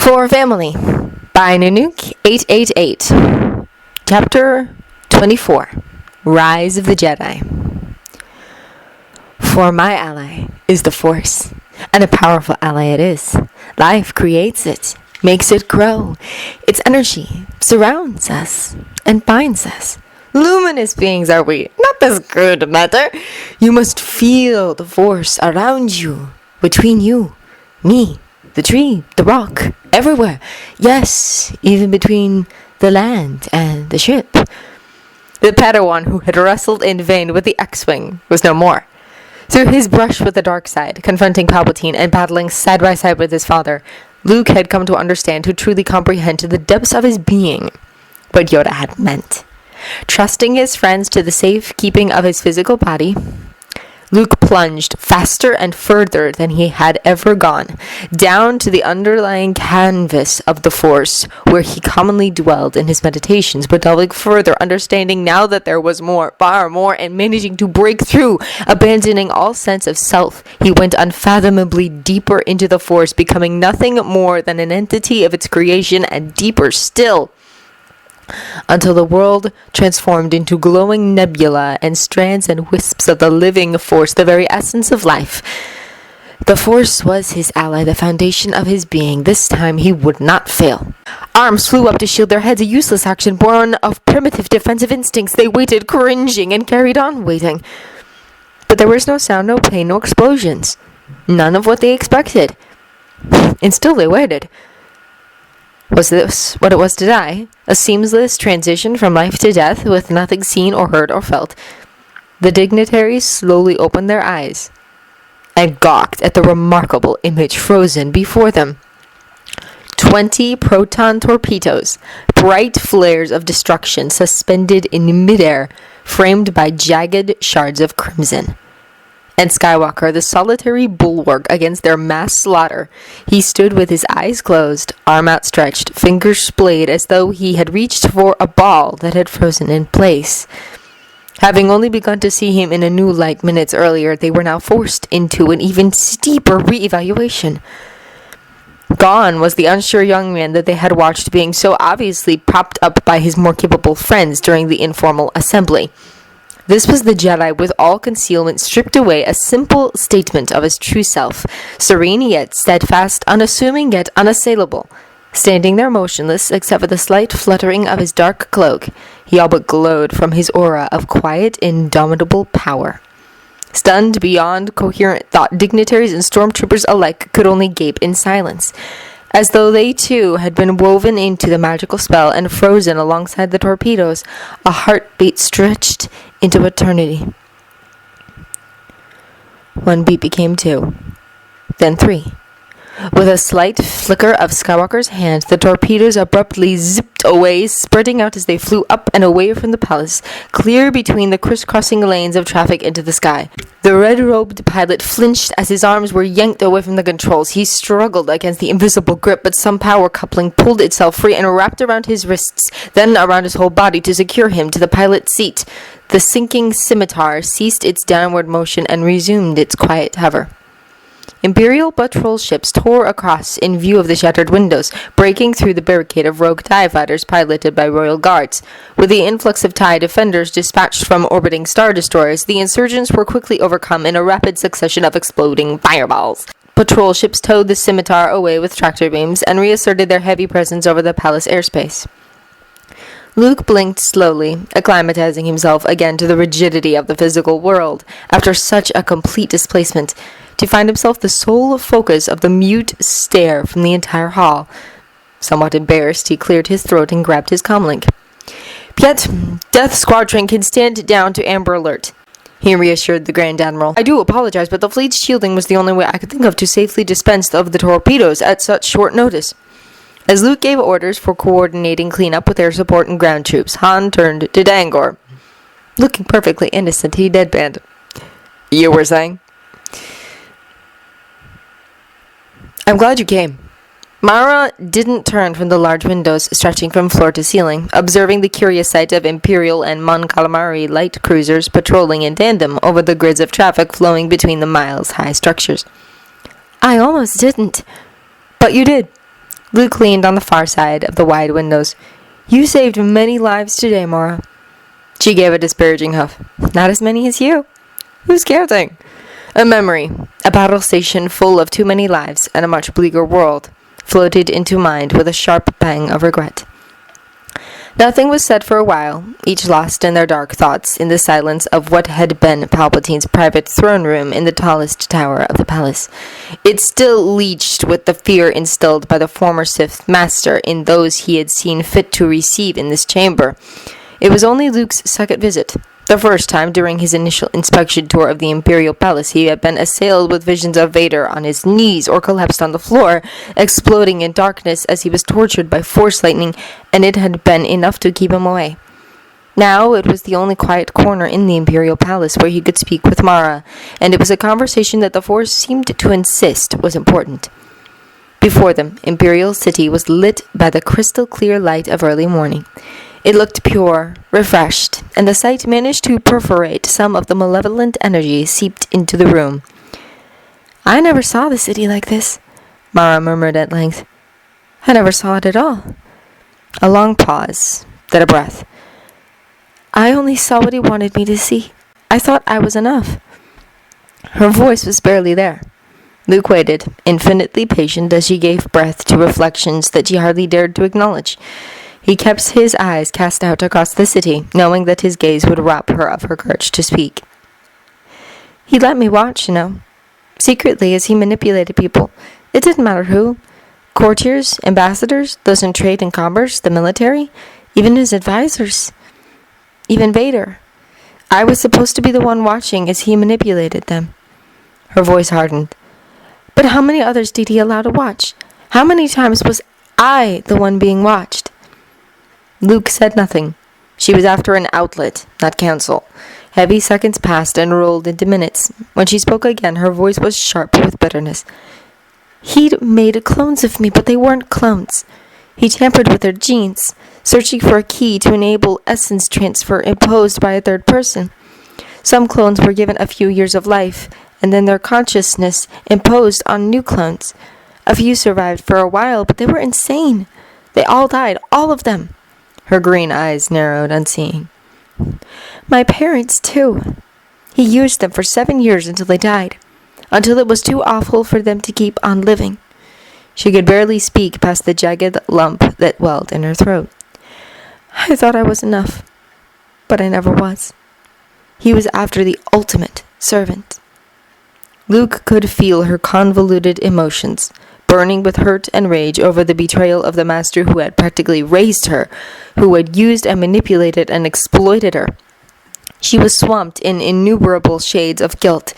For Family by Nanook 888. Chapter 24. Rise of the Jedi. For my ally is the Force, and a powerful ally it is. Life creates it, makes it grow. Its energy surrounds us and binds us. Luminous beings are we, not this crude matter. You must feel the Force around you, between you, me, the tree, the rock, everywhere. Yes, even between the land and the ship. The Padawan who had wrestled in vain with the X-Wing was no more. Through his brush with the dark side, confronting Palpatine and battling side by side with his father, Luke had come to understand, to truly comprehend to the depths of his being, what Yoda had meant. Trusting his friends to the safe keeping of his physical body, Luke plunged faster and further than he had ever gone, down to the underlying canvas of the Force, where he commonly dwelled in his meditations, but delving further, understanding now that there was more, far more, and managing to break through, abandoning all sense of self, he went unfathomably deeper into the Force, becoming nothing more than an entity of its creation, and deeper still, until the world transformed into glowing nebula and strands and wisps of the living Force, the very essence of life. The Force was his ally, the foundation of his being. This time he would not fail. Arms flew up to shield their heads, a useless action born of primitive defensive instincts. They waited, cringing, and carried on waiting. But there was no sound, no pain, no explosions. None of what they expected. And still they waited. Was this what it was to die? A seamless transition from life to death, with nothing seen or heard or felt. The dignitaries slowly opened their eyes and gawked at the remarkable image frozen before them. 20 proton torpedoes, bright flares of destruction suspended in midair, framed by jagged shards of crimson. And Skywalker, the solitary bulwark against their mass slaughter. He stood with his eyes closed, arm outstretched, fingers splayed, as though he had reached for a ball that had frozen in place. Having only begun to see him in a new light minutes earlier, they were now forced into an even steeper re-evaluation. Gone was the unsure young man that they had watched being so obviously propped up by his more capable friends during the informal assembly. This was the Jedi with all concealment stripped away, a simple statement of his true self, serene yet steadfast, unassuming yet unassailable. Standing there motionless, except for the slight fluttering of his dark cloak, he all but glowed from his aura of quiet, indomitable power. Stunned beyond coherent thought, dignitaries and stormtroopers alike could only gape in silence, as though they too had been woven into the magical spell and frozen alongside the torpedoes, a heartbeat stretched into eternity. 1 beat became 2, then 3. With a slight flicker of Skywalker's hand, the torpedoes abruptly zipped away, spreading out as they flew up and away from the palace, clear between the crisscrossing lanes of traffic into the sky. The red-robed pilot flinched as his arms were yanked away from the controls. He struggled against the invisible grip, but some power coupling pulled itself free and wrapped around his wrists, then around his whole body to secure him to the pilot's seat. The sinking scimitar ceased its downward motion and resumed its quiet hover. Imperial patrol ships tore across in view of the shattered windows, breaking through the barricade of rogue TIE fighters piloted by royal guards. With the influx of TIE defenders dispatched from orbiting star destroyers, the insurgents were quickly overcome in a rapid succession of exploding fireballs. Patrol ships towed the scimitar away with tractor beams and reasserted their heavy presence over the palace airspace. Luke blinked slowly, acclimatizing himself again to the rigidity of the physical world, after such a complete displacement, to find himself the sole focus of the mute stare from the entire hall. Somewhat embarrassed, he cleared his throat and grabbed his comlink. "Yet, Death Squadron can stand down to Amber Alert," he reassured the Grand Admiral. "I do apologize, but the fleet's shielding was the only way I could think of to safely dispense of the torpedoes at such short notice." As Luke gave orders for coordinating cleanup with air support and ground troops, Han turned to Dangor. Looking perfectly innocent, he deadpanned. "You were saying?" "I'm glad you came." Mara didn't turn from the large windows stretching from floor to ceiling, observing the curious sight of Imperial and Mon Calamari light cruisers patrolling in tandem over the grids of traffic flowing between the miles-high structures. "I almost didn't." "But you did." Luke leaned on the far side of the wide windows. You saved many lives today, Mara. She gave a disparaging huff. Not as many as you. Who's counting? A memory, a battle station full of too many lives and a much bleaker world, floated into mind with a sharp pang of regret. Nothing was said for a while, each lost in their dark thoughts in the silence of what had been Palpatine's private throne room in the tallest tower of the palace. It still leached with the fear instilled by the former Sith Master in those he had seen fit to receive in this chamber. It was only Luke's second visit. The first time during his initial inspection tour of the Imperial Palace he had been assailed with visions of Vader on his knees or collapsed on the floor, exploding in darkness as he was tortured by Force lightning, and it had been enough to keep him away. Now it was the only quiet corner in the Imperial Palace where he could speak with Mara, and it was a conversation that the Force seemed to insist was important. Before them, Imperial City was lit by the crystal-clear light of early morning. It looked pure, refreshed, and the sight managed to perforate some of the malevolent energy seeped into the room. I never saw the city like this, Mara murmured at length. I never saw it at all. A long pause, then a breath. I only saw what he wanted me to see. I thought I was enough. Her voice was barely there. Luke waited, infinitely patient as she gave breath to reflections that she hardly dared to acknowledge. He kept his eyes cast out across the city, knowing that his gaze would rob her of her courage to speak. He let me watch, secretly as he manipulated people. It didn't matter who. Courtiers, ambassadors, those in trade and commerce, the military, even his advisors, even Vader. I was supposed to be the one watching as he manipulated them. Her voice hardened. But how many others did he allow to watch? How many times was I the one being watched? Luke said nothing. She was after an outlet, not counsel. Heavy seconds passed and rolled into minutes. When she spoke again, her voice was sharp with bitterness. He'd made clones of me, but they weren't clones. He tampered with their genes, searching for a key to enable essence transfer imposed by a third person. Some clones were given a few years of life, and then their consciousness imposed on new clones. A few survived for a while, but they were insane. They all died, all of them. Her green eyes narrowed, unseeing. My parents, too. He used them for 7 years until they died, until it was too awful for them to keep on living. She could barely speak past the jagged lump that welled in her throat. I thought I was enough, but I never was. He was after the ultimate servant. Luke could feel her convoluted emotions, burning with hurt and rage over the betrayal of the master who had practically raised her, who had used and manipulated and exploited her. She was swamped in innumerable shades of guilt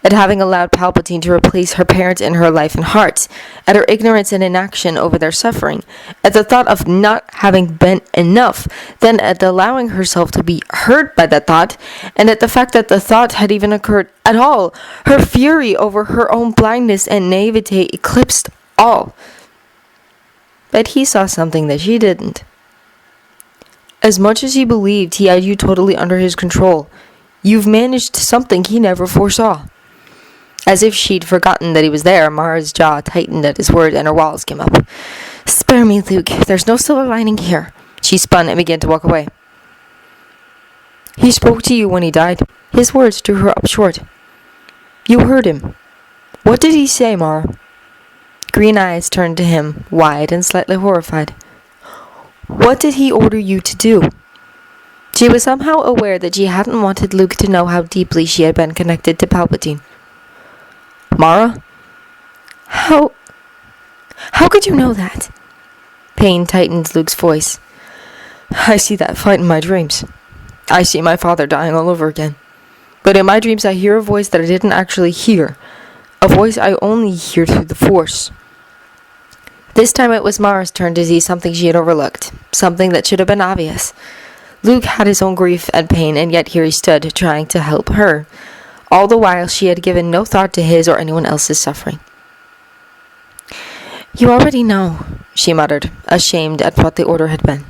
at having allowed Palpatine to replace her parents in her life and heart, at her ignorance and inaction over their suffering, at the thought of not having been enough, then at allowing herself to be hurt by that thought, and at the fact that the thought had even occurred at all. Her fury over her own blindness and naivete eclipsed all. But he saw something that she didn't. As much as he believed he had you totally under his control, you've managed something he never foresaw. As if she'd forgotten that he was there, Mara's jaw tightened at his words and her walls came up. Spare me, Luke. There's no silver lining here. She spun and began to walk away. He spoke to you when he died. His words drew her up short. You heard him. What did he say, Mara? Green eyes turned to him, wide and slightly horrified. What did he order you to do? She was somehow aware that she hadn't wanted Luke to know how deeply she had been connected to Palpatine. Mara? How could you know that? Pain tightened Luke's voice. I see that fight in my dreams. I see my father dying all over again. But in my dreams I hear a voice that I didn't actually hear. A voice I only hear through the Force. This time it was Mara's turn to see something she had overlooked, something that should have been obvious. Luke had his own grief and pain, and yet here he stood, trying to help her. All the while she had given no thought to his or anyone else's suffering. You already know, she muttered, ashamed at what the order had been.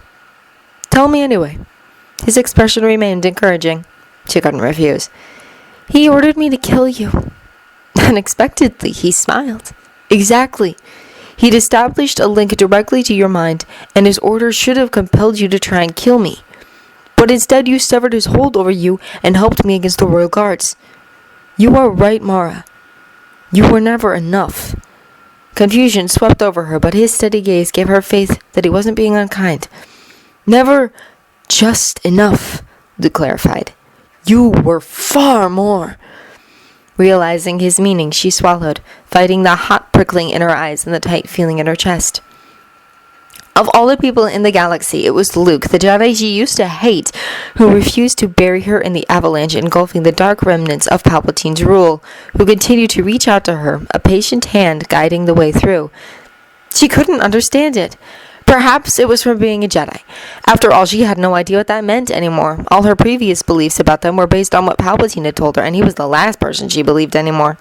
Tell me anyway. His expression remained encouraging. She couldn't refuse. He ordered me to kill you. Unexpectedly, he smiled. Exactly. He'd established a link directly to your mind, and his orders should have compelled you to try and kill me. But instead you severed his hold over you and helped me against the royal guards. You are right, Mara. You were never enough. Confusion swept over her, but his steady gaze gave her faith that he wasn't being unkind. Never just enough, Luke clarified. You were far more. Realizing his meaning, she swallowed, fighting the hot prickling in her eyes and the tight feeling in her chest. Of all the people in the galaxy, it was Luke, the Jedi she used to hate, who refused to bury her in the avalanche engulfing the dark remnants of Palpatine's rule, who continued to reach out to her, a patient hand guiding the way through. She couldn't understand it. Perhaps it was from being a Jedi. After all, she had no idea what that meant anymore. All her previous beliefs about them were based on what Palpatine had told her, and he was the last person she believed anymore.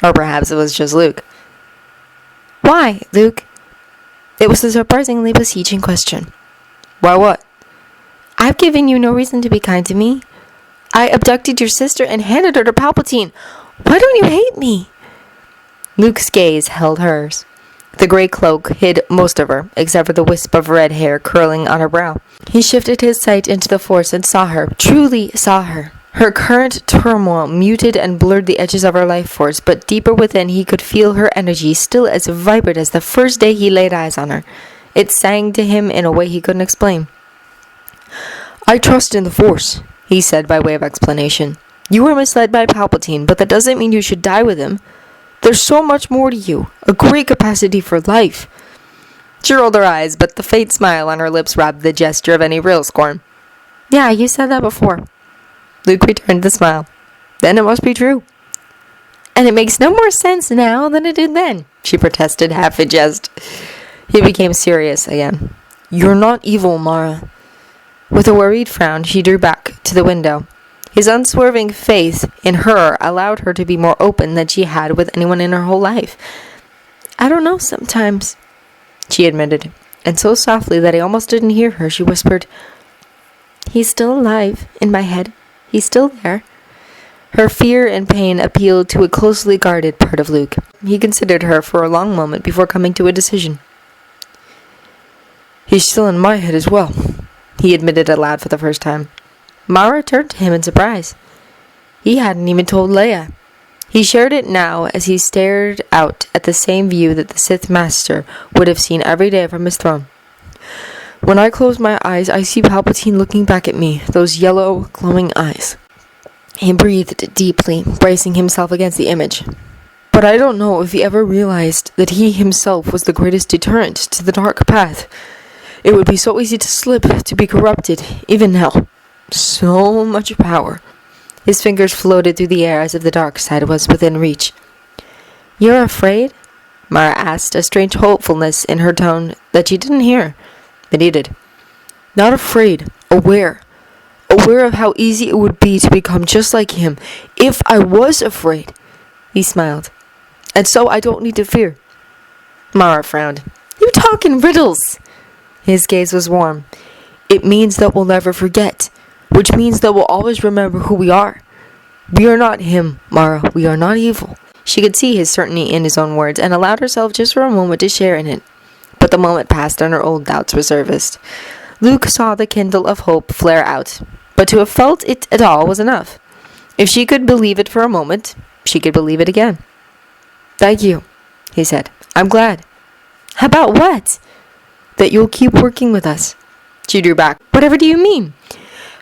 Or perhaps it was just Luke. Why, Luke? It was a surprisingly beseeching question. Why what? I've given you no reason to be kind to me. I abducted your sister and handed her to Palpatine. Why don't you hate me? Luke's gaze held hers. The gray cloak hid most of her, except for the wisp of red hair curling on her brow. He shifted his sight into the Force and saw her, truly saw her. Her current turmoil muted and blurred the edges of her life force, but deeper within he could feel her energy still as vibrant as the first day he laid eyes on her. It sang to him in a way he couldn't explain. I trust in the Force, he said by way of explanation. You were misled by Palpatine, but that doesn't mean you should die with him. There's so much more to you, a great capacity for life. She rolled her eyes, but the faint smile on her lips robbed the gesture of any real scorn. Yeah, you said that before. Luke returned the smile. Then it must be true. And it makes no more sense now than it did then, she protested, half in jest. He became serious again. You're not evil, Mara. With a worried frown, she drew back to the window. His unswerving faith in her allowed her to be more open than she had with anyone in her whole life. I don't know sometimes, she admitted, and so softly that he almost didn't hear her, she whispered, He's still alive in my head. He's still there. Her fear and pain appealed to a closely guarded part of Luke. He considered her for a long moment before coming to a decision. He's still in my head as well, he admitted aloud for the first time. Mara turned to him in surprise. He hadn't even told Leia. He shared it now as he stared out at the same view that the Sith Master would have seen every day from his throne. When I close my eyes, I see Palpatine looking back at me, those yellow, glowing eyes. He breathed deeply, bracing himself against the image. But I don't know if he ever realized that he himself was the greatest deterrent to the dark path. It would be so easy to slip, to be corrupted, even now. So much power. His fingers floated through the air as if the dark side was within reach. You're afraid? Mara asked, a strange hopefulness in her tone that she didn't hear. But he did. Not afraid, aware. Aware of how easy it would be to become just like him. If I was afraid. He smiled. And so I don't need to fear. Mara frowned. You talk in riddles. His gaze was warm. It means that we'll never forget. Which means that we'll always remember who we are. We are not him, Mara. We are not evil. She could see his certainty in his own words and allowed herself just for a moment to share in it. But the moment passed and her old doubts resurfaced. Luke saw the kindle of hope flare out, but to have felt it at all was enough. If she could believe it for a moment, she could believe it again. Thank you, he said. I'm glad. About what? That you'll keep working with us. She drew back. Whatever do you mean?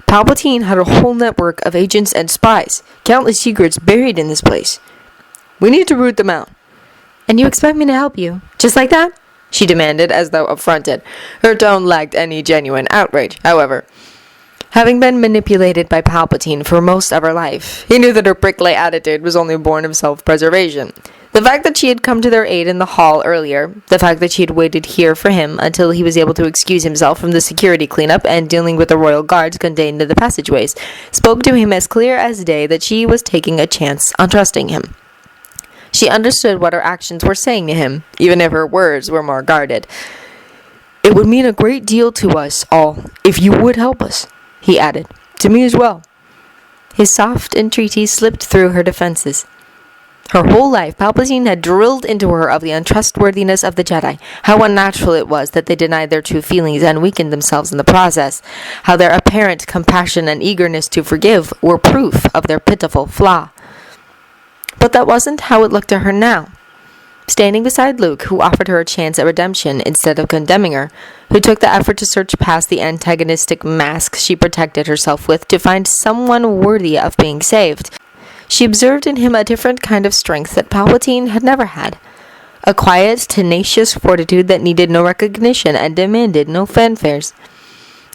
Palpatine had a whole network of agents and spies, countless secrets buried in this place. We need to root them out. And you expect me to help you? Just like that? She demanded, as though affronted. Her tone lacked any genuine outrage, however. Having been manipulated by Palpatine for most of her life, he knew that her prickly attitude was only born of self-preservation. The fact that she had come to their aid in the hall earlier, the fact that she had waited here for him until he was able to excuse himself from the security cleanup and dealing with the royal guards contained in the passageways, spoke to him as clear as day that she was taking a chance on trusting him. She understood what her actions were saying to him, even if her words were more guarded. It would mean a great deal to us all if you would help us, he added. To me as well. His soft entreaty slipped through her defenses. Her whole life, Palpatine had drilled into her of the untrustworthiness of the Jedi, how unnatural it was that they denied their true feelings and weakened themselves in the process, how their apparent compassion and eagerness to forgive were proof of their pitiful flaw. But that wasn't how it looked to her now. Standing beside Luke, who offered her a chance at redemption instead of condemning her, who took the effort to search past the antagonistic mask she protected herself with to find someone worthy of being saved, she observed in him a different kind of strength that Palpatine had never had. A quiet, tenacious fortitude that needed no recognition and demanded no fanfares.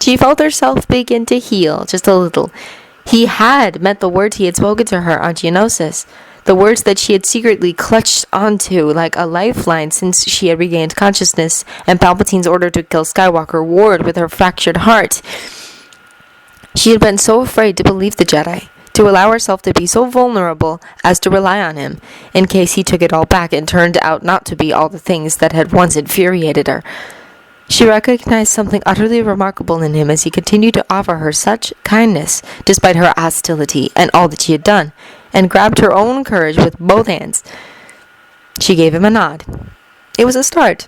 She felt herself begin to heal just a little. He had meant the words he had spoken to her on Geonosis, the words that she had secretly clutched onto like a lifeline since she had regained consciousness, and Palpatine's order to kill Skywalker warred with her fractured heart. She had been so afraid to believe the Jedi, to allow herself to be so vulnerable as to rely on him, in case he took it all back and turned out not to be all the things that had once infuriated her. She recognized something utterly remarkable in him as he continued to offer her such kindness, despite her hostility and all that she had done, and grabbed her own courage with both hands. She gave him a nod. It was a start.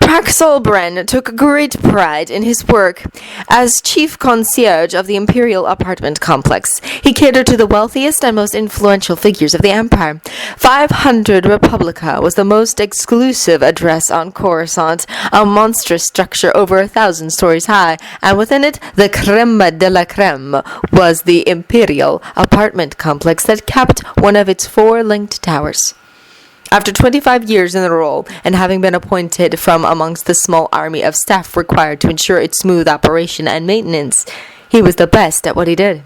Praxel Bren took great pride in his work as chief concierge of the Imperial apartment complex. He catered to the wealthiest and most influential figures of the Empire. 500 Republica was the most exclusive address on Coruscant, a monstrous structure over 1,000 stories high, and within it, the creme de la creme was the Imperial apartment complex that capped one of its 4 linked towers. After 25 years in the role, and having been appointed from amongst the small army of staff required to ensure its smooth operation and maintenance, he was the best at what he did.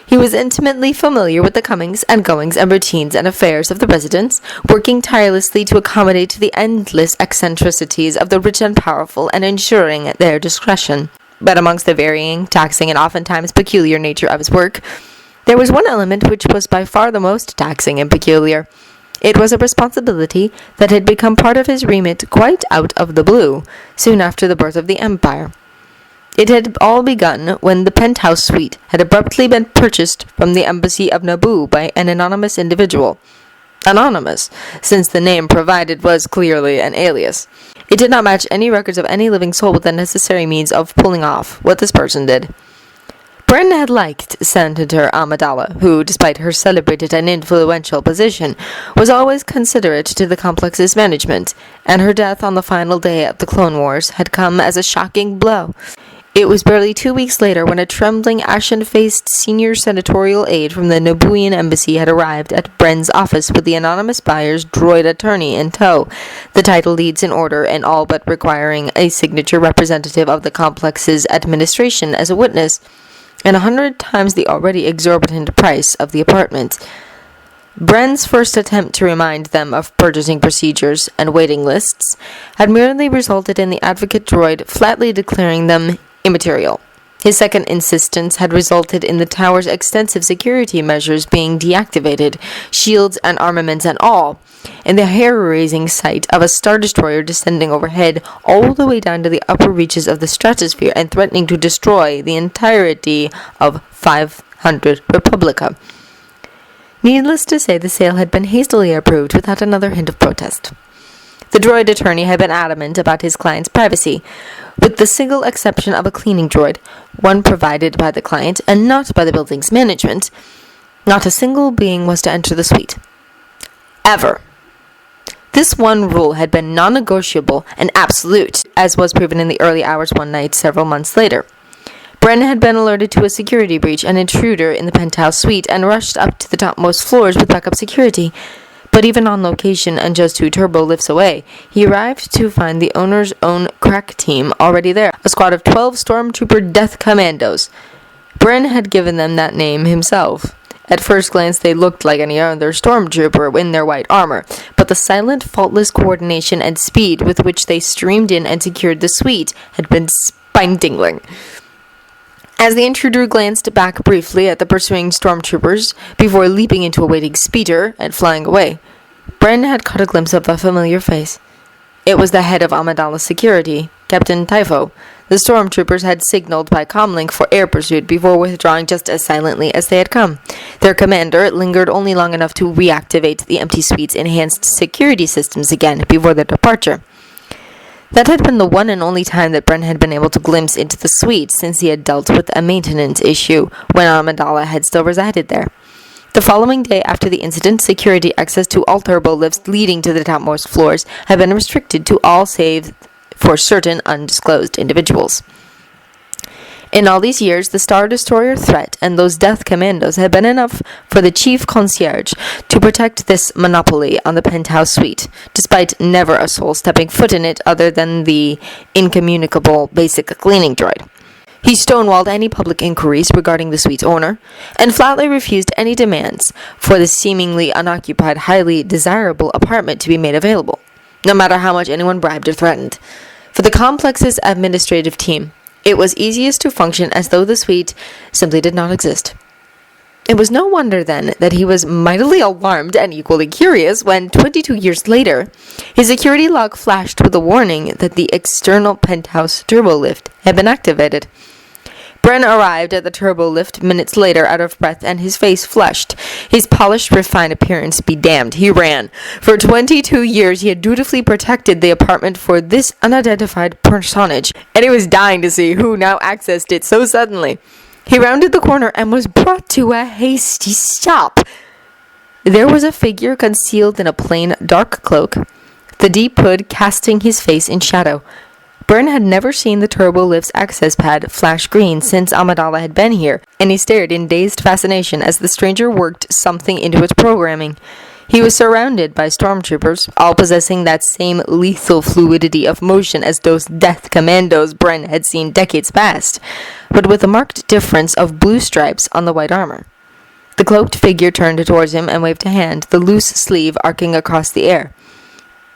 He was intimately familiar with the comings and goings and routines and affairs of the residents, working tirelessly to accommodate the endless eccentricities of the rich and powerful and ensuring their discretion. But amongst the varying, taxing, and oftentimes peculiar nature of his work, there was one element which was by far the most taxing and peculiar. It was a responsibility that had become part of his remit quite out of the blue, soon after the birth of the Empire. It had all begun when the penthouse suite had abruptly been purchased from the embassy of Naboo by an anonymous individual. Anonymous, since the name provided was clearly an alias. It did not match any records of any living soul with the necessary means of pulling off what this person did. Bren had liked Senator Amidala, who, despite her celebrated and influential position, was always considerate to the complex's management, and her death on the final day of the Clone Wars had come as a shocking blow. It was barely 2 weeks later when a trembling, ashen-faced senior senatorial aide from the Nabooian embassy had arrived at Bren's office with the anonymous buyer's droid attorney in tow, the title deeds in order and all but requiring a signature representative of the complex's administration as a witness, and 100 times the already exorbitant price of the apartment. Bren's first attempt to remind them of purchasing procedures and waiting lists had merely resulted in the advocate droid flatly declaring them immaterial. His second insistence had resulted in the tower's extensive security measures being deactivated, shields and armaments and all, and the hair-raising sight of a Star Destroyer descending overhead all the way down to the upper reaches of the stratosphere and threatening to destroy the entirety of 500 Republica. Needless to say, the sale had been hastily approved without another hint of protest. The droid attorney had been adamant about his client's privacy, with the single exception of a cleaning droid, one provided by the client and not by the building's management. Not a single being was to enter the suite. Ever. This one rule had been non-negotiable and absolute, as was proven in the early hours one night several months later. Bren had been alerted to a security breach, an intruder in the penthouse suite, and rushed up to the topmost floors with backup security. But even on location and just 2 turbo lifts away, he arrived to find the owner's own crack team already there, a squad of 12 stormtrooper death commandos. Bren had given them that name himself. At first glance, they looked like any other stormtrooper in their white armor, but the silent, faultless coordination and speed with which they streamed in and secured the suite had been spine-tingling. As the intruder glanced back briefly at the pursuing stormtroopers before leaping into a waiting speeder and flying away, Bren had caught a glimpse of a familiar face. It was the head of Amidala's security, Captain Typho, The stormtroopers had signaled by comlink for air pursuit before withdrawing just as silently as they had come. Their commander lingered only long enough to reactivate the empty suite's enhanced security systems again before their departure. That had been the one and only time that Bren had been able to glimpse into the suite since he had dealt with a maintenance issue when Amidala had still resided there. The following day after the incident, security access to all turbo lifts leading to the topmost floors had been restricted to all save for certain undisclosed individuals. In all these years, the Star Destroyer threat and those death commandos had been enough for the chief concierge to protect this monopoly on the penthouse suite, despite never a soul stepping foot in it other than the incommunicable basic cleaning droid. He stonewalled any public inquiries regarding the suite's owner, and flatly refused any demands for the seemingly unoccupied, highly desirable apartment to be made available, no matter how much anyone bribed or threatened. For the complex's administrative team, it was easiest to function as though the suite simply did not exist. It was no wonder, then, that he was mightily alarmed and equally curious when, 22 years later, his security log flashed with a warning that the external penthouse turbo lift had been activated. Bren arrived at the turbo lift minutes later, out of breath and his face flushed. His polished, refined appearance be damned. He ran. For 22 years he had dutifully protected the apartment for this unidentified personage, and he was dying to see who now accessed it so suddenly. He rounded the corner and was brought to a hasty stop. There was a figure concealed in a plain, dark cloak, the deep hood casting his face in shadow. Bren had never seen the turbo lift's access pad flash green since Amidala had been here, and he stared in dazed fascination as the stranger worked something into its programming. He was surrounded by stormtroopers, all possessing that same lethal fluidity of motion as those death commandos Bren had seen decades past, but with a marked difference of blue stripes on the white armor. The cloaked figure turned towards him and waved a hand, the loose sleeve arcing across the air.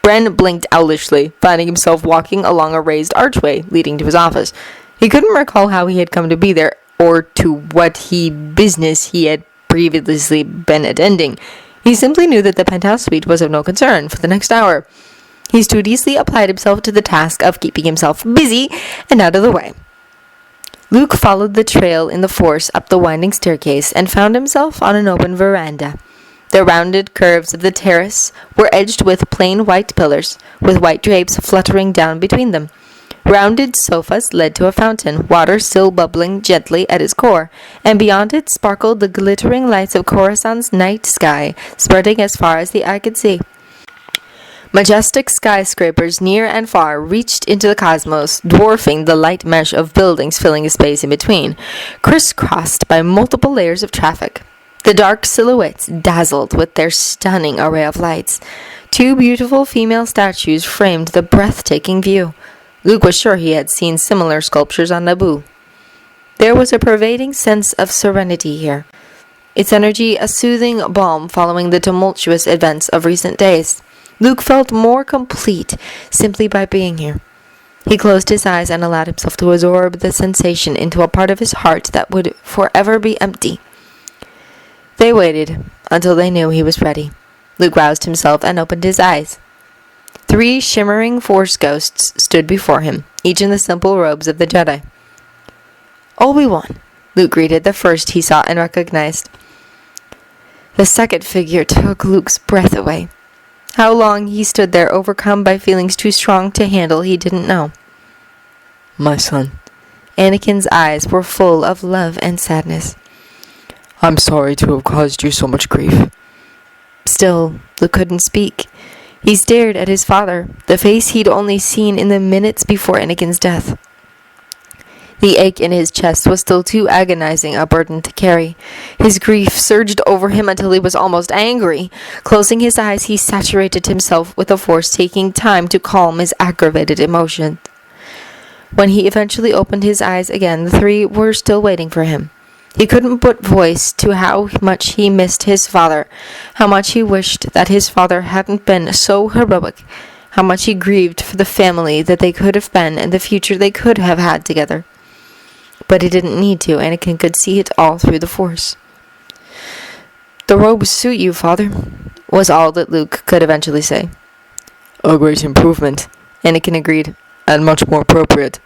Bren blinked owlishly, finding himself walking along a raised archway leading to his office. He couldn't recall how he had come to be there, or to what business he had previously been attending. He simply knew that the penthouse suite was of no concern for the next hour. He studiously applied himself to the task of keeping himself busy and out of the way. Luke followed the trail in the Force up the winding staircase and found himself on an open veranda. The rounded curves of the terrace were edged with plain white pillars, with white drapes fluttering down between them. Rounded sofas led to a fountain, water still bubbling gently at its core, and beyond it sparkled the glittering lights of Coruscant's night sky, spreading as far as the eye could see. Majestic skyscrapers near and far reached into the cosmos, dwarfing the light mesh of buildings filling the space in between, crisscrossed by multiple layers of traffic. The dark silhouettes dazzled with their stunning array of lights. Two beautiful female statues framed the breathtaking view. Luke was sure he had seen similar sculptures on Naboo. There was a pervading sense of serenity here, its energy a soothing balm following the tumultuous events of recent days. Luke felt more complete simply by being here. He closed his eyes and allowed himself to absorb the sensation into a part of his heart that would forever be empty. They waited until they knew he was ready. Luke roused himself and opened his eyes. 3 shimmering Force ghosts stood before him, each in the simple robes of the Jedi. Obi-Wan, Luke greeted the first he saw and recognized. The second figure took Luke's breath away. How long he stood there, overcome by feelings too strong to handle, he didn't know. My son. Anakin's eyes were full of love and sadness. I'm sorry to have caused you so much grief. Still, Luke couldn't speak. He stared at his father, the face he'd only seen in the minutes before Anakin's death. The ache in his chest was still too agonizing a burden to carry. His grief surged over him until he was almost angry. Closing his eyes, he saturated himself with the Force, taking time to calm his aggravated emotions. When he eventually opened his eyes again, the 3 were still waiting for him. He couldn't put voice to how much he missed his father, how much he wished that his father hadn't been so heroic, how much he grieved for the family that they could have been and the future they could have had together. But he didn't need to. Anakin could see it all through the Force. The robes suit you, Father, was all that Luke could eventually say. A great improvement, Anakin agreed, and much more appropriate.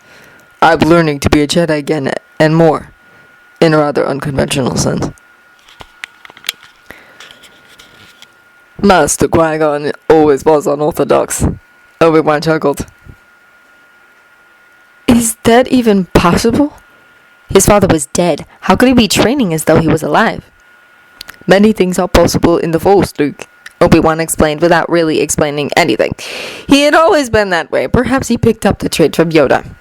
I'm learning to be a Jedi again, and more, in a rather unconventional sense. Master Qui-Gon always was unorthodox. Obi-Wan chuckled. Is that even possible? His father was dead. How could he be training as though he was alive? Many things are possible in the Force, Luke, Obi-Wan explained without really explaining anything. He had always been that way. Perhaps he picked up the trait from Yoda.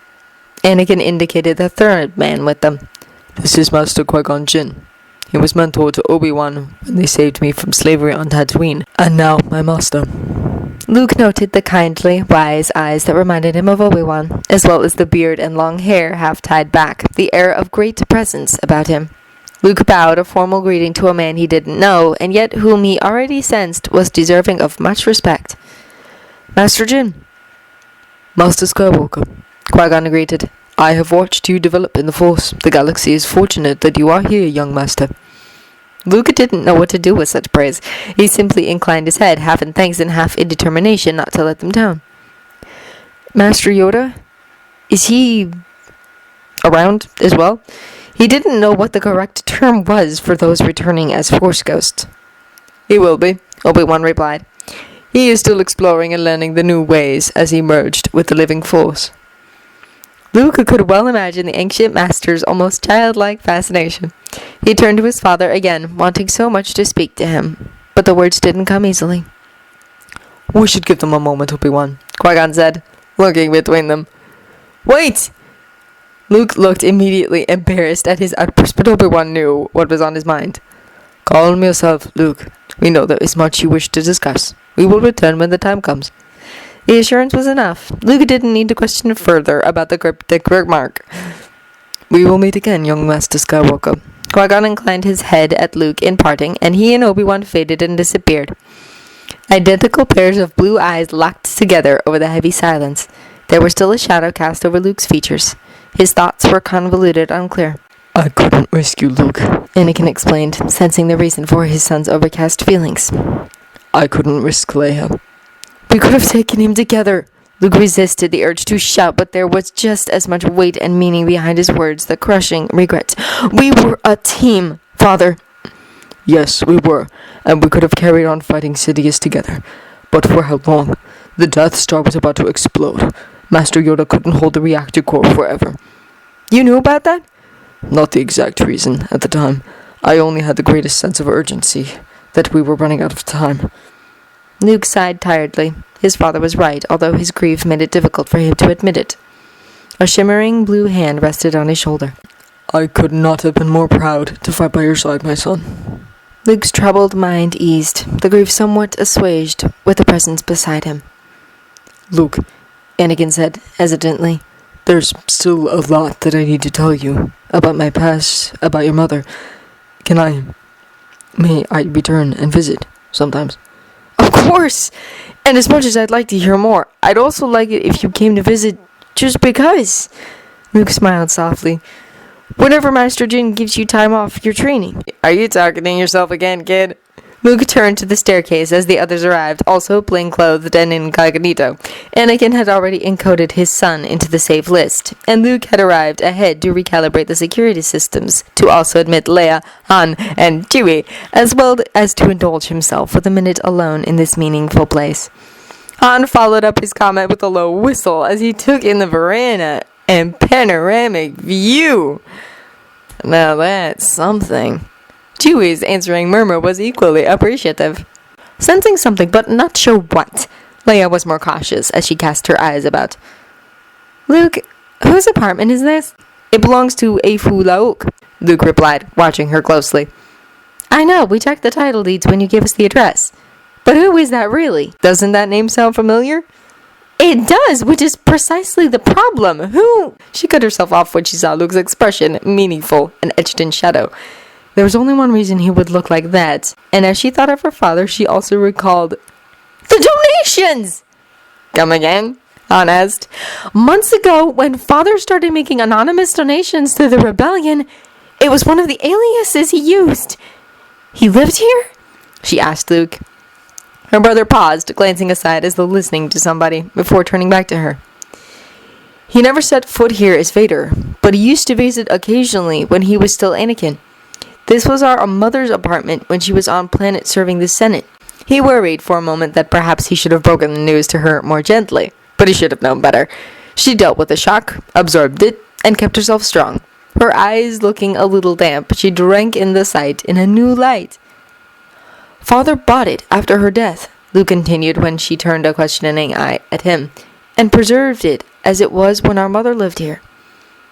Anakin indicated the third man with them. This is Master Qui-Gon Jinn. He was mentor to Obi-Wan when they saved me from slavery on Tatooine, and now my master. Luke noted the kindly, wise eyes that reminded him of Obi-Wan, as well as the beard and long hair half tied back, the air of great presence about him. Luke bowed a formal greeting to a man he didn't know, and yet whom he already sensed was deserving of much respect. Master Jinn. Master Skywalker, Qui-Gon greeted. I have watched you develop in the Force. The galaxy is fortunate that you are here, young master. Luke didn't know what to do with such praise. He simply inclined his head, half in thanks and half in determination not to let them down. Master Yoda? Is he around as well? He didn't know what the correct term was for those returning as Force ghosts. He will be, Obi-Wan replied. He is still exploring and learning the new ways as he merged with the living Force. Luke could well imagine the ancient master's almost childlike fascination. He turned to his father again, wanting so much to speak to him, but the words didn't come easily. We should give them a moment, Obi-Wan, Qui-Gon said, looking between them. Wait! Luke looked immediately embarrassed at his outburst, but Obi-Wan knew what was on his mind. Calm yourself, Luke. We know there is much you wish to discuss. We will return when the time comes. The assurance was enough. Luke didn't need to question further about the cryptic remark. We will meet again, young Master Skywalker. Qui-Gon inclined his head at Luke in parting, and he and Obi-Wan faded and disappeared. Identical pairs of blue eyes locked together over the heavy silence. There was still a shadow cast over Luke's features. His thoughts were convoluted, unclear. I couldn't risk you, Luke, Anakin explained, sensing the reason for his son's overcast feelings. I couldn't risk Leia. We could have taken him together. Luke resisted the urge to shout, but there was just as much weight and meaning behind his words, the crushing regret. We were a team, Father. Yes, we were, and we could have carried on fighting Sidious together. But for how long? The Death Star was about to explode. Master Yoda couldn't hold the reactor core forever. You knew about that? Not the exact reason at the time. I only had the greatest sense of urgency, that we were running out of time. Luke sighed tiredly. His father was right, although his grief made it difficult for him to admit it. A shimmering blue hand rested on his shoulder. I could not have been more proud to fight by your side, my son. Luke's troubled mind eased, the grief somewhat assuaged with the presence beside him. Luke, Anakin said hesitantly, there's still a lot that I need to tell you about my past, about your mother. May I return and visit sometimes? Of course! And as much as I'd like to hear more, I'd also like it if you came to visit just because. Luke smiled softly. Whenever Master Jin gives you time off your training. Are you talking to yourself again, kid? Luke turned to the staircase as the others arrived, also plain-clothed and incognito. Anakin had already encoded his son into the save list, and Luke had arrived ahead to recalibrate the security systems, to also admit Leia, Han, and Chewie, as well as to indulge himself with a minute alone in this meaningful place. Han followed up his comment with a low whistle as he took in the veranda and panoramic view. Now that's something. Chewie's answering murmur was equally appreciative. Sensing something, but not sure what, Leia was more cautious as she cast her eyes about. Luke, whose apartment is this? It belongs to Afu Lauk, Luke replied, watching her closely. I know, we checked the title deeds when you gave us the address. But who is that really? Doesn't that name sound familiar? It does, which is precisely the problem. Who? She cut herself off when she saw Luke's expression, meaningful and etched in shadow. There was only one reason he would look like that, and as she thought of her father, she also recalled the donations! Come again? Han asked. Months ago, when Father started making anonymous donations to the rebellion, it was one of the aliases he used. He lived here? She asked Luke. Her brother paused, glancing aside as though listening to somebody, before turning back to her. He never set foot here as Vader, but he used to visit occasionally when he was still Anakin. This was our mother's apartment when she was on planet serving the Senate. He worried for a moment that perhaps he should have broken the news to her more gently, but he should have known better. She dealt with the shock, absorbed it, and kept herself strong. Her eyes looking a little damp, she drank in the sight in a new light. Father bought it after her death, Luke continued when she turned a questioning eye at him, and preserved it as it was when our mother lived here.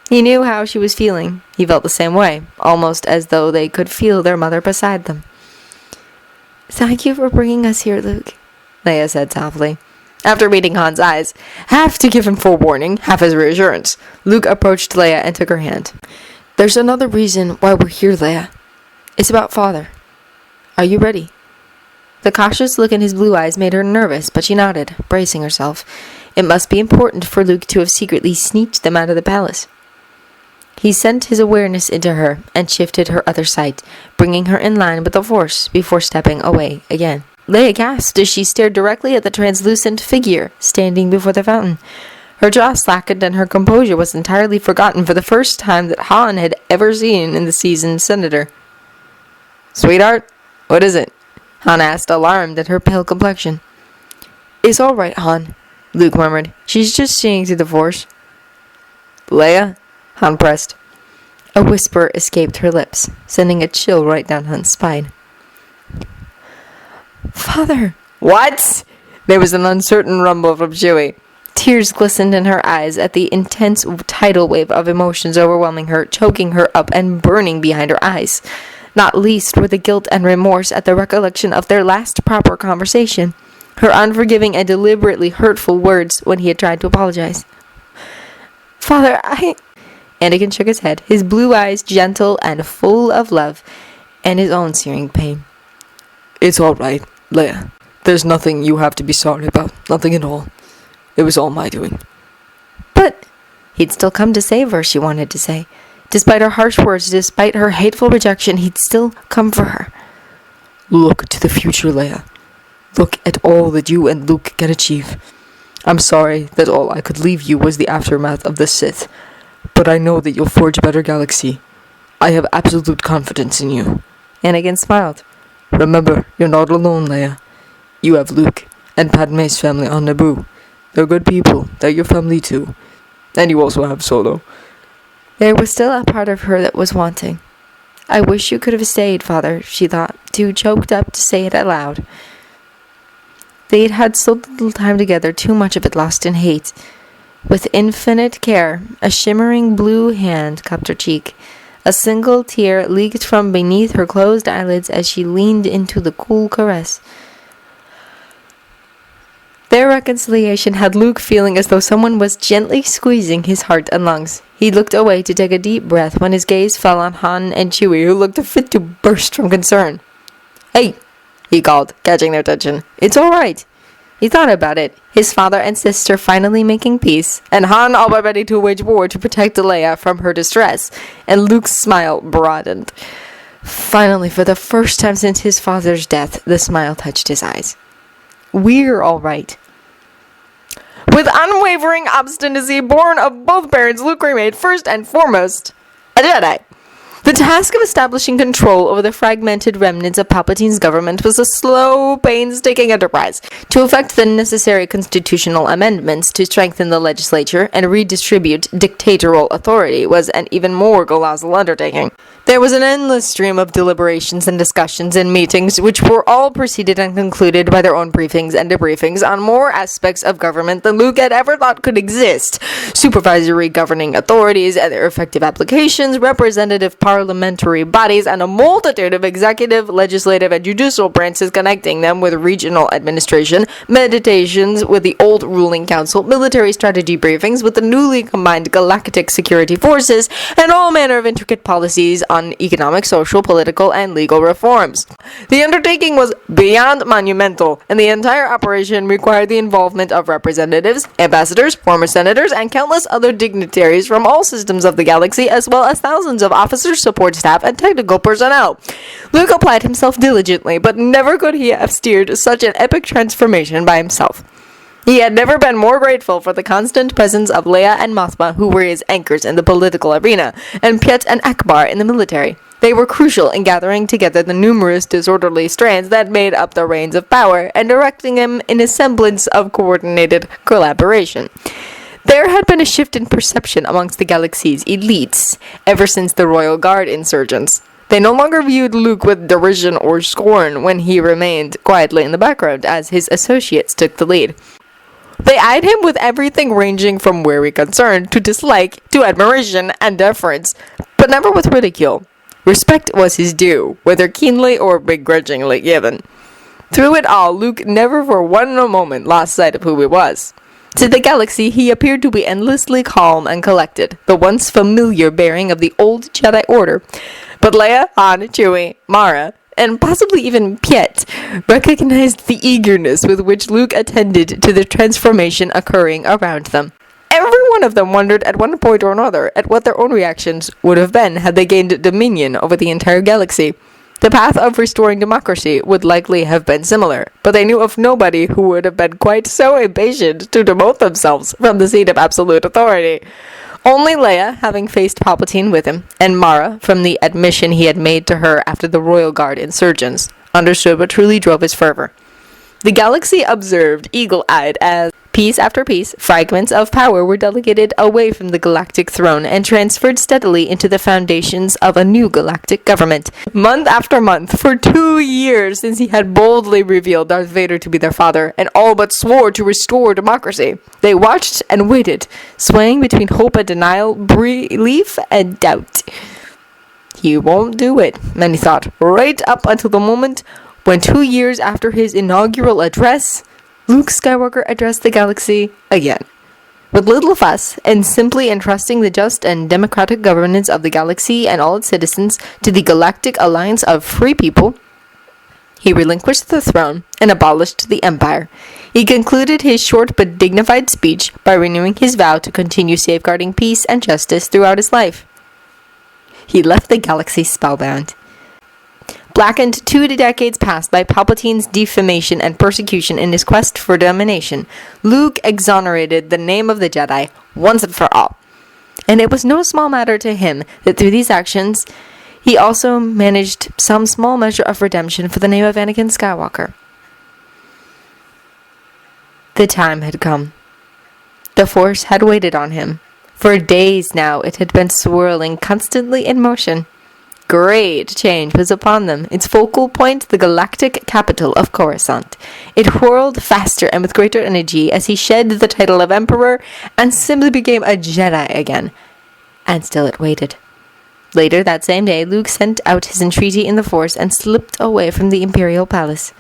He knew how she was feeling. He felt the same way, almost as though they could feel their mother beside them. "Thank you for bringing us here, Luke," Leia said softly. After reading Han's eyes, half to give him forewarning, half as reassurance, Luke approached Leia and took her hand. "There's another reason why we're here, Leia. It's about Father. Are you ready?" The cautious look in his blue eyes made her nervous, but she nodded, bracing herself. It must be important for Luke to have secretly sneaked them out of the palace. He sent his awareness into her and shifted her other sight, bringing her in line with the Force before stepping away again. Leia gasped as she stared directly at the translucent figure standing before the fountain. Her jaw slackened and her composure was entirely forgotten for the first time that Han had ever seen in the seasoned senator. "Sweetheart, what is it?" Han asked, alarmed at her pale complexion. "It's all right, Han," Luke murmured. "She's just seeing through the Force." "Leia?" Han pressed. A whisper escaped her lips, sending a chill right down Han's spine. "Father!" "What?" There was an uncertain rumble from Chewie. Tears glistened in her eyes at the intense tidal wave of emotions overwhelming her, choking her up and burning behind her eyes. Not least were the guilt and remorse at the recollection of their last proper conversation, her unforgiving and deliberately hurtful words when he had tried to apologize. "Father, Anakin shook his head, his blue eyes gentle and full of love, and his own searing pain. "It's all right, Leia. There's nothing you have to be sorry about. Nothing at all. It was all my doing." "But—" He'd still come to save her, she wanted to say. Despite her harsh words, despite her hateful rejection, he'd still come for her. "Look to the future, Leia. Look at all that you and Luke can achieve. I'm sorry that all I could leave you was the aftermath of the Sith, but I know that you'll forge a better galaxy. I have absolute confidence in you." Anakin smiled. "Remember, you're not alone, Leia. You have Luke and Padme's family on Naboo. They're good people. They're your family too. And you also have Solo." There was still a part of her that was wanting. "I wish you could have stayed, Father," she thought, too choked up to say it aloud. They'd had so little time together, too much of it lost in hate. With infinite care, a shimmering blue hand cupped her cheek. A single tear leaked from beneath her closed eyelids as she leaned into the cool caress. Their reconciliation had Luke feeling as though someone was gently squeezing his heart and lungs. He looked away to take a deep breath when his gaze fell on Han and Chewie, who looked fit to burst from concern. "Hey," he called, catching their attention. "It's all right." He thought about it, his father and sister finally making peace, and Han all but ready to wage war to protect Leia from her distress, and Luke's smile broadened. Finally, for the first time since his father's death, the smile touched his eyes. "We're all right." With unwavering obstinacy born of both parents, Luke remained first and foremost a Jedi. The task of establishing control over the fragmented remnants of Palpatine's government was a slow, painstaking enterprise. To effect the necessary constitutional amendments to strengthen the legislature and redistribute dictatorial authority was an even more colossal undertaking. There was an endless stream of deliberations and discussions and meetings, which were all preceded and concluded by their own briefings and debriefings on more aspects of government than Luke had ever thought could exist. Supervisory governing authorities and their effective applications, representative parliamentary bodies, and a multitude of executive, legislative, and judicial branches connecting them with regional administration, meditations with the old ruling council, military strategy briefings with the newly combined galactic security forces, and all manner of intricate policies on economic, social, political, and legal reforms. The undertaking was beyond monumental, and the entire operation required the involvement of representatives, ambassadors, former senators, and countless other dignitaries from all systems of the galaxy, as well as thousands of officers, support staff, and technical personnel. Luke applied himself diligently, but never could he have steered such an epic transformation by himself. He had never been more grateful for the constant presence of Leia and Mothma, who were his anchors in the political arena, and Piet and Akbar in the military. They were crucial in gathering together the numerous disorderly strands that made up the reins of power and directing them in a semblance of coordinated collaboration. There had been a shift in perception amongst the galaxy's elites ever since the Royal Guard insurgents. They no longer viewed Luke with derision or scorn when he remained quietly in the background as his associates took the lead. They eyed him with everything ranging from wary concern to dislike to admiration and deference, but never with ridicule. Respect was his due, whether keenly or begrudgingly given. Through it all, Luke never for one moment lost sight of who he was. To the galaxy, he appeared to be endlessly calm and collected, the once familiar bearing of the old Jedi Order. But Leia, Han, Chewie, Mara, and possibly even Piet, recognized the eagerness with which Luke attended to the transformation occurring around them. Every one of them wondered at one point or another at what their own reactions would have been had they gained dominion over the entire galaxy. The path of restoring democracy would likely have been similar, but they knew of nobody who would have been quite so impatient to demote themselves from the seat of absolute authority. Only Leia, having faced Palpatine with him, and Mara, from the admission he had made to her after the Royal Guard insurgents, understood what truly drove his fervor. The galaxy observed eagle-eyed as, piece after piece, fragments of power were delegated away from the galactic throne and transferred steadily into the foundations of a new galactic government. Month after month, for 2 years since he had boldly revealed Darth Vader to be their father, and all but swore to restore democracy, they watched and waited, swaying between hope and denial, belief and doubt. He won't do it, many thought, right up until the moment when 2 years after his inaugural address, Luke Skywalker addressed the galaxy again. With little fuss, and simply entrusting the just and democratic governance of the galaxy and all its citizens to the Galactic Alliance of Free People, he relinquished the throne and abolished the Empire. He concluded his short but dignified speech by renewing his vow to continue safeguarding peace and justice throughout his life. He left the galaxy spellbound. Blackened 2 decades past by Palpatine's defamation and persecution in his quest for domination, Luke exonerated the name of the Jedi once and for all. And it was no small matter to him that through these actions, he also managed some small measure of redemption for the name of Anakin Skywalker. The time had come. The Force had waited on him. For days now it had been swirling constantly in motion. Great change was upon them, its focal point the galactic capital of Coruscant. It whirled faster and with greater energy as he shed the title of Emperor and simply became a Jedi again. And still it waited. Later that same day, Luke sent out his entreaty in the Force and slipped away from the Imperial Palace.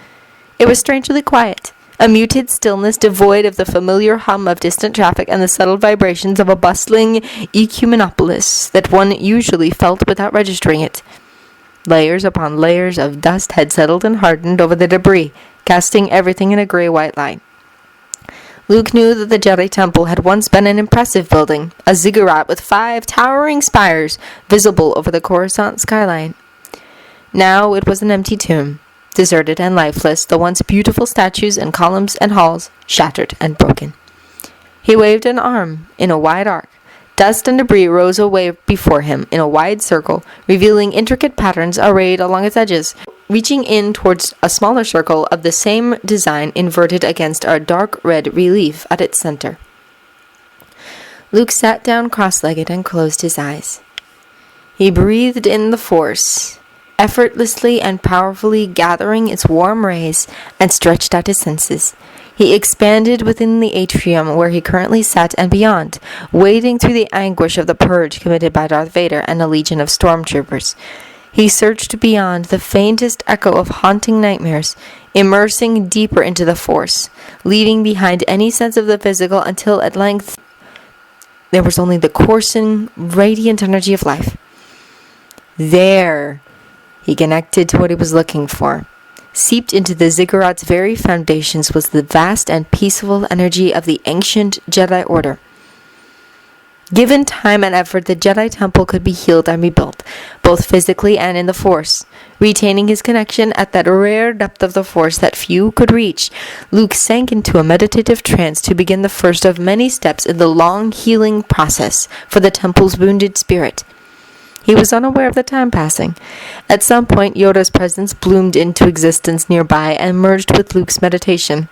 It was strangely quiet. A muted stillness devoid of the familiar hum of distant traffic and the subtle vibrations of a bustling ecumenopolis that one usually felt without registering it. Layers upon layers of dust had settled and hardened over the debris, casting everything in a gray-white light. Luke knew that the Jedi Temple had once been an impressive building, a ziggurat with 5 towering spires visible over the Coruscant skyline. Now it was an empty tomb. Deserted and lifeless, the once beautiful statues and columns and halls shattered and broken. He waved an arm in a wide arc. Dust and debris rose away before him in a wide circle, revealing intricate patterns arrayed along its edges, reaching in towards a smaller circle of the same design inverted against a dark red relief at its center. Luke sat down cross-legged and closed his eyes. He breathed in the Force, effortlessly and powerfully gathering its warm rays, and stretched out his senses. He expanded within the atrium where he currently sat and beyond, wading through the anguish of the purge committed by Darth Vader and a legion of stormtroopers. He searched beyond the faintest echo of haunting nightmares, immersing deeper into the Force, leaving behind any sense of the physical until at length there was only the coursing, radiant energy of life. There, he connected to what he was looking for. Seeped into the ziggurat's very foundations was the vast and peaceful energy of the ancient Jedi Order. Given time and effort, the Jedi Temple could be healed and rebuilt, both physically and in the Force. Retaining his connection at that rare depth of the Force that few could reach, Luke sank into a meditative trance to begin the first of many steps in the long healing process for the Temple's wounded spirit. He was unaware of the time passing. At some point, Yoda's presence bloomed into existence nearby and merged with Luke's meditation.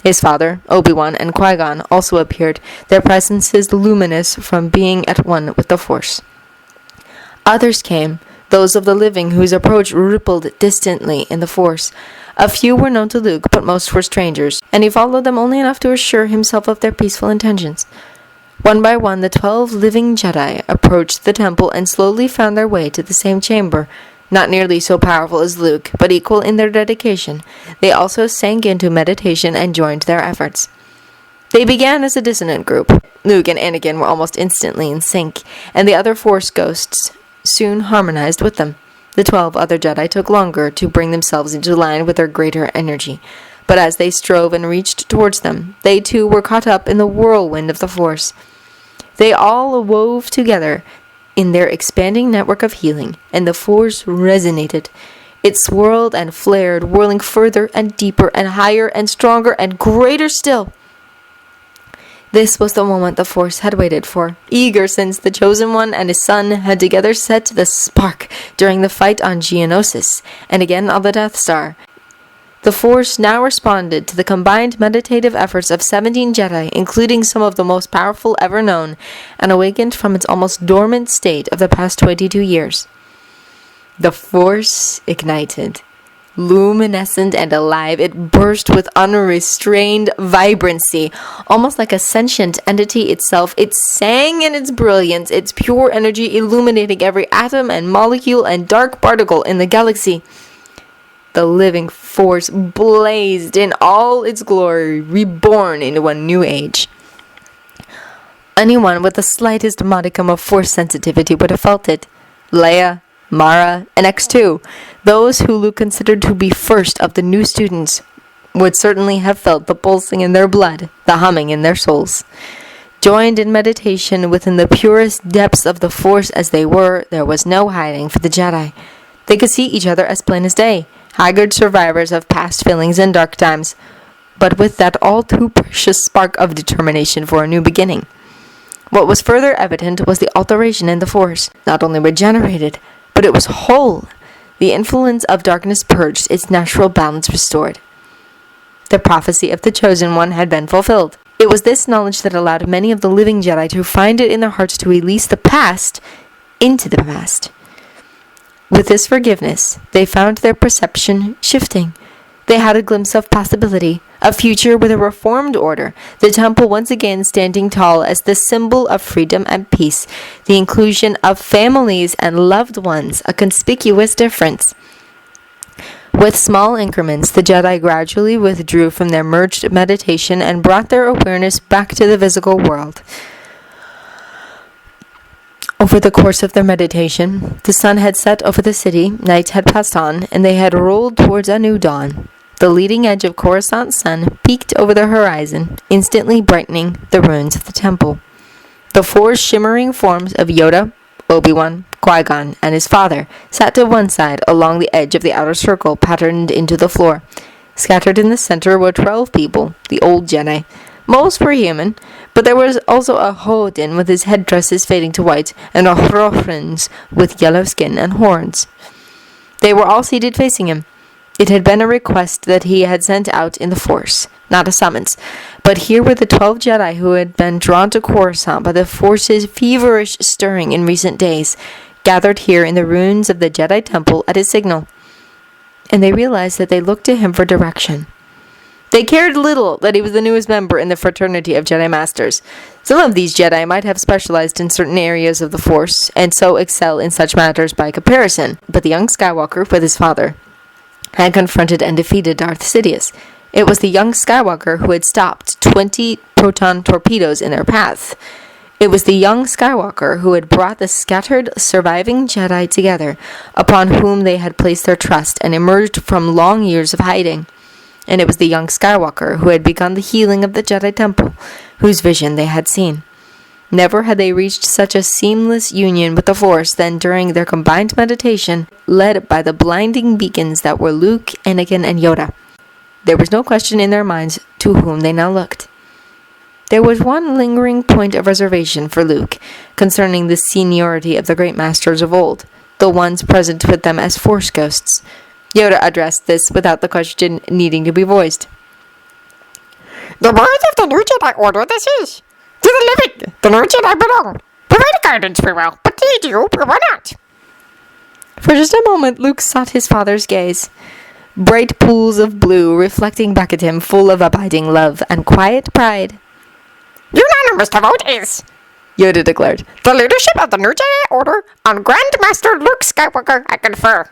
His father, Obi-Wan, and Qui-Gon also appeared, their presences luminous from being at one with the Force. Others came, those of the living whose approach rippled distantly in the Force. A few were known to Luke, but most were strangers, and he followed them only enough to assure himself of their peaceful intentions. One by one, the 12 living Jedi approached the temple and slowly found their way to the same chamber. Not nearly so powerful as Luke, but equal in their dedication, they also sank into meditation and joined their efforts. They began as a dissonant group. Luke and Anakin were almost instantly in sync, and the other Force ghosts soon harmonized with them. The 12 other Jedi took longer to bring themselves into line with their greater energy, but as they strove and reached towards them, they too were caught up in the whirlwind of the Force. They all wove together in their expanding network of healing, and the Force resonated. It swirled and flared, whirling further and deeper and higher and stronger and greater still. This was the moment the Force had waited for, eager since the Chosen One and his son had together set the spark during the fight on Geonosis, and again on the Death Star. The Force now responded to the combined meditative efforts of 17 Jedi, including some of the most powerful ever known, and awakened from its almost dormant state of the past 22 years. The Force ignited. Luminescent and alive, it burst with unrestrained vibrancy, almost like a sentient entity itself. It sang in its brilliance, its pure energy illuminating every atom and molecule and dark particle in the galaxy. The living Force blazed in all its glory, reborn into a new age. Anyone with the slightest modicum of Force sensitivity would have felt it. Leia, Mara, and X2, those who Luke considered to be first of the new students, would certainly have felt the pulsing in their blood, the humming in their souls. Joined in meditation within the purest depths of the Force as they were, there was no hiding for the Jedi. They could see each other as plain as day, haggard survivors of past feelings and dark times, but with that all too precious spark of determination for a new beginning. What was further evident was the alteration in the Force, not only regenerated, but it was whole. The influence of darkness purged, its natural balance restored. The prophecy of the Chosen One had been fulfilled. It was this knowledge that allowed many of the living Jedi to find it in their hearts to release the past into the past. With this forgiveness, they found their perception shifting. They had a glimpse of possibility, a future with a reformed order, the temple once again standing tall as the symbol of freedom and peace, the inclusion of families and loved ones, a conspicuous difference. With small increments, the Jedi gradually withdrew from their merged meditation and brought their awareness back to the physical world. Over the course of their meditation, the sun had set over the city, night had passed on, and they had rolled towards a new dawn. The leading edge of Coruscant's sun peeked over the horizon, instantly brightening the ruins of the temple. The four shimmering forms of Yoda, Obi-Wan, Qui-Gon, and his father sat to one side along the edge of the outer circle patterned into the floor. Scattered in the center were 12 people, the old Jedi. Most were human, but there was also a Hodin with his headdresses fading to white, and a Hrofrins with yellow skin and horns. They were all seated facing him. It had been a request that he had sent out in the Force, not a summons. But here were the 12 Jedi who had been drawn to Coruscant by the Force's feverish stirring in recent days, gathered here in the ruins of the Jedi Temple at his signal. And they realized that they looked to him for direction. They cared little that he was the newest member in the fraternity of Jedi Masters. Some of these Jedi might have specialized in certain areas of the Force, and so excel in such matters by comparison. But the young Skywalker, with his father, had confronted and defeated Darth Sidious. It was the young Skywalker who had stopped 20 proton torpedoes in their path. It was the young Skywalker who had brought the scattered surviving Jedi together, upon whom they had placed their trust and emerged from long years of hiding. And it was the young Skywalker who had begun the healing of the Jedi Temple, whose vision they had seen. Never had they reached such a seamless union with the Force than during their combined meditation, led by the blinding beacons that were Luke, Anakin, and Yoda. There was no question in their minds to whom they now looked. There was one lingering point of reservation for Luke concerning the seniority of the great masters of old, the ones present with them as Force ghosts. Yoda addressed this without the question needing to be voiced. The words of the new Jedi Order this is. To the living, the new Jedi belong. Provide guidance we will, but lead you we will not. For just a moment, Luke sought his father's gaze. Bright pools of blue reflecting back at him, full of abiding love and quiet pride. Unanimous to vote is, Yoda declared. the leadership of the new Jedi Order on Grand Master Luke Skywalker I confer.